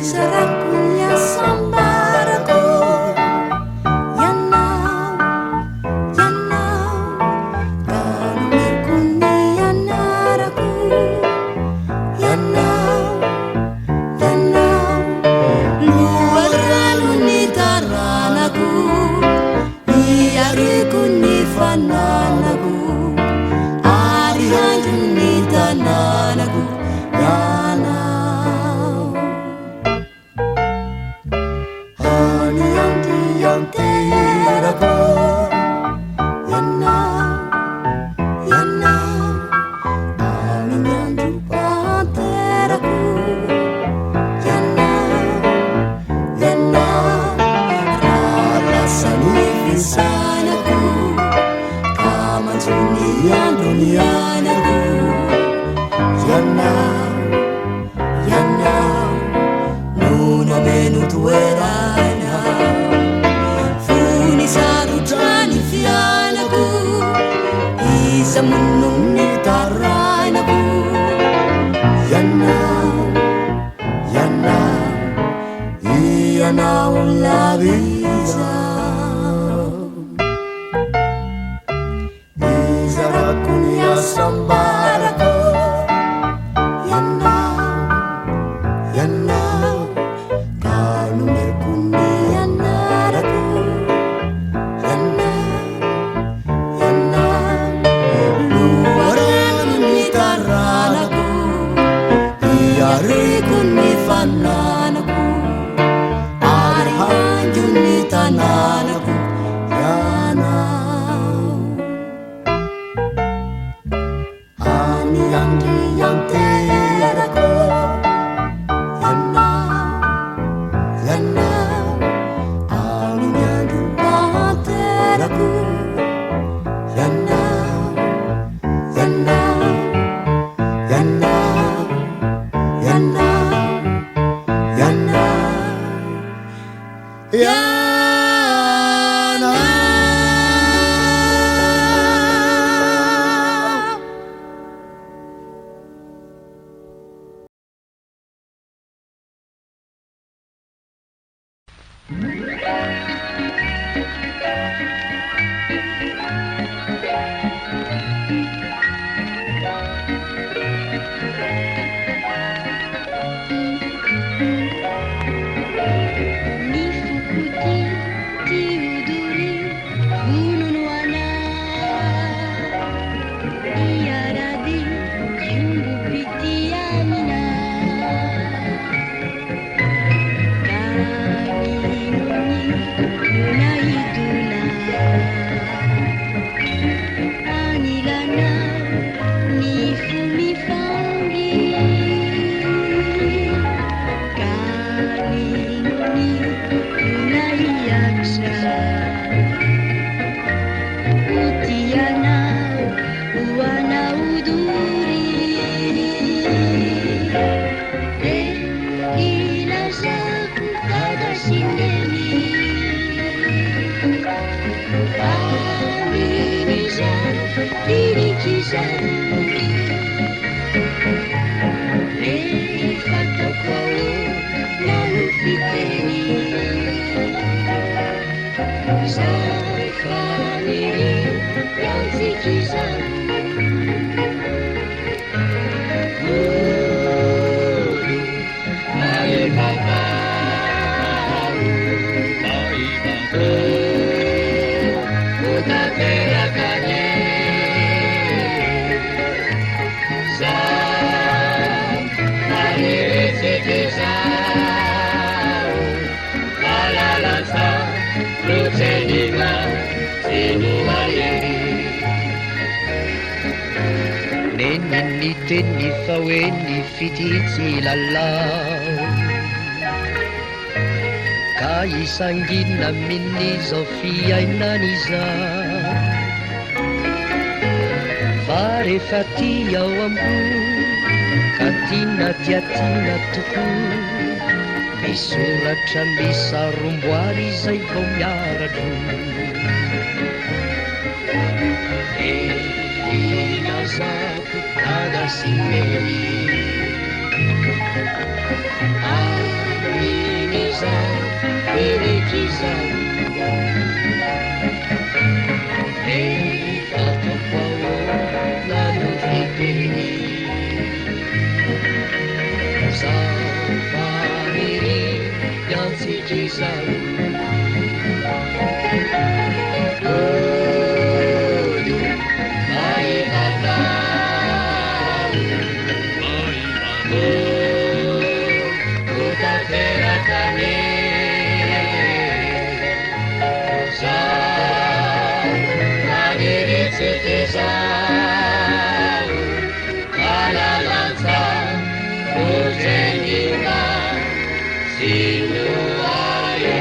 Sarakunya sambaraku, yanau, yanau, kalungirkuni yanaraku, yanau, yanau, luaraluni taranaku, iarikuni fananaku, arihanjuni tananaku, yanau. Yang teraku, yanau, yanau, angin yang jumpa teraku, yanau, yanau, ralasan visanaku, kaman sunian dunianaku, yanau, yanau, nuna menu tuerana. Sarujani fianaku, isa menuni taranaku, yanau, yanau, yanau la bisa. Izarakunya sambaraku, yanau, yanau, kalungirkuni yanaraku. Arikuni fananaku, arihanjuni tananaku, yanau. Ani yang teraku, yanau, yanau, angin yang jumpa teraku, yanau, yanau, yanau. Tenni faweni fitizi lalau Kai sangina minni Sofia inaniza Fare fatia wambu Katina tiatina tuku Misuratra misaromboary zay vao miaratra Inazako nadasimeli Ani zao rehetra izao rehefa tokoao no fiteny zava-maniry antsika izao olo mahivatao ho tanterakane zava-maniry tsy tezao malalanja rozenina sinuae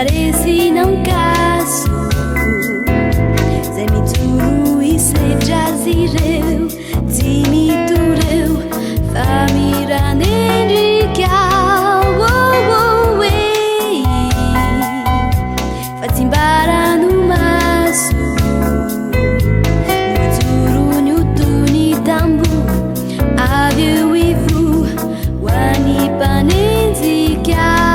Parece não caso Zé me turu e se jazireu Zimi tureu Famira nendrikiau Fatimbara no maço No turu no tuni tambu Aviu e vu Wani panenzikiau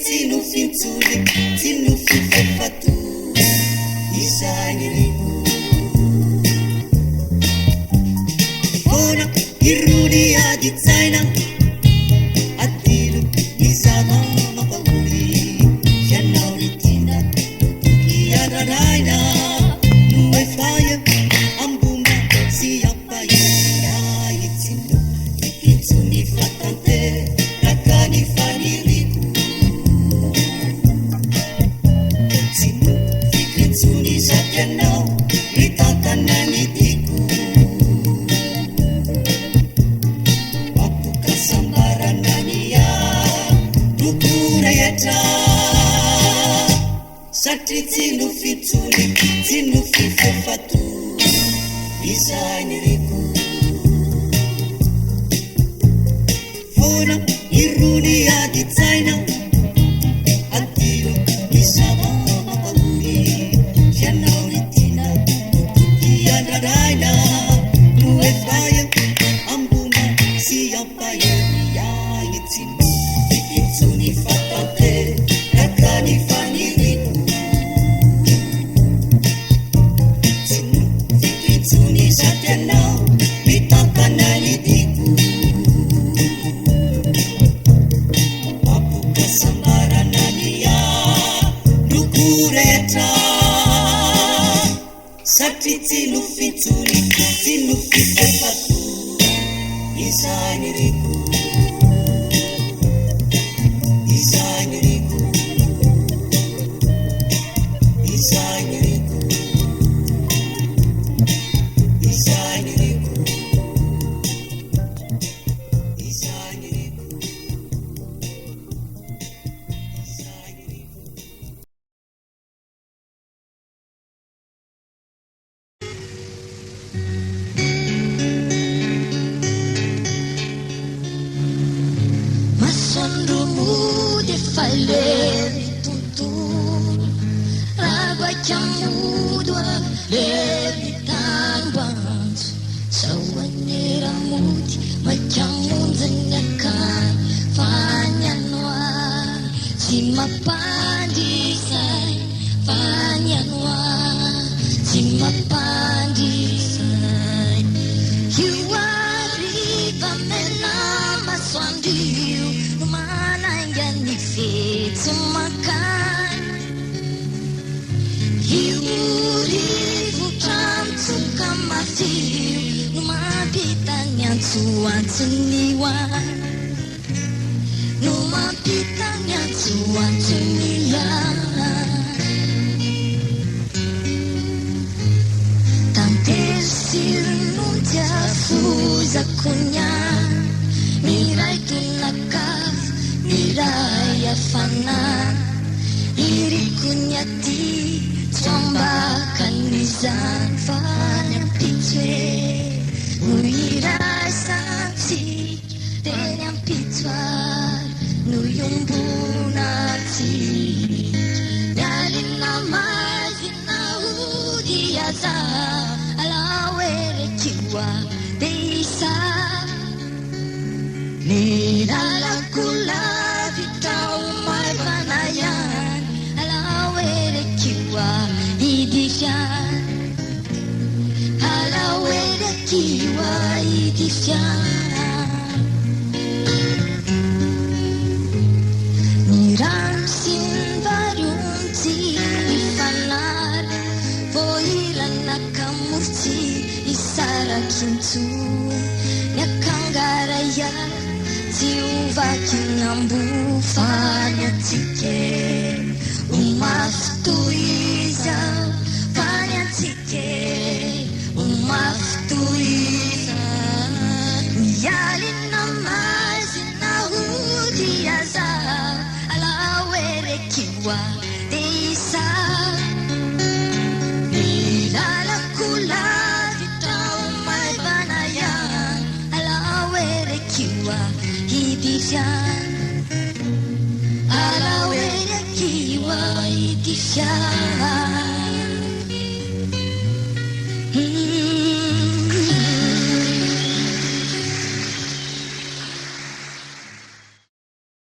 Tinu fitsuli, tinu fifefatu, isangirimu. irudi di zaina adilu izama mapauli shanauritina kiadaraina nuefaya ambuma siapa ya itinu itsuni fatante rakani faniriku sinu fikitsuni satyana ritakan nanitiku Sati tinu fituli, tinu fifefatu Isainiriku Fona iruni aditsaina Adilu isama mapauli Shanauritina Utuki anadaina Nuefaya ambuma siapa ya itinu Ikitsuni fatante Rakani faniriku Satyana mitakanalidiku Apuka sambaranania dukureta Sati tinu fituli tinu fifefatu Isainiriku Isainiriku Isainiriku Masondumu de faleri tuntun Raba chamudwa levitan bans Sawanera muti machamun zanyakan Fanyanwa Simapandisay Fanyanwa Simapandisay Hiwari pamena maswandiu Manangyan nifit sumakan Hiwari vutam sukamasiu Numapitan yang suan seniwan Numapitan yang suan seniwan Tampil sirnunja fuzakunya Mirai tunakaf, mirai afana Iri kunyati, sombakan nizan Fanya pitwe, nuirai saksi Denyang pitwar, nuyung bunati Dalin namai zinau diaza Alawere jiwa desa Nilalakulah vitau mai panayan Alawere kiwa idisyan Alawere kiwa idisyan Niramsin varunti ifanar Voilan nakamurti isarakintu Nyakangaraya Siuvakinambu fanya tike Umaftuiza fanya tike Umaftuiza Yalin namazi na hudiaza Alawere kiwa deisa Nilalakula vitau mai banayan Alawere kiwa hidisyan Alawere kiwa hidisyan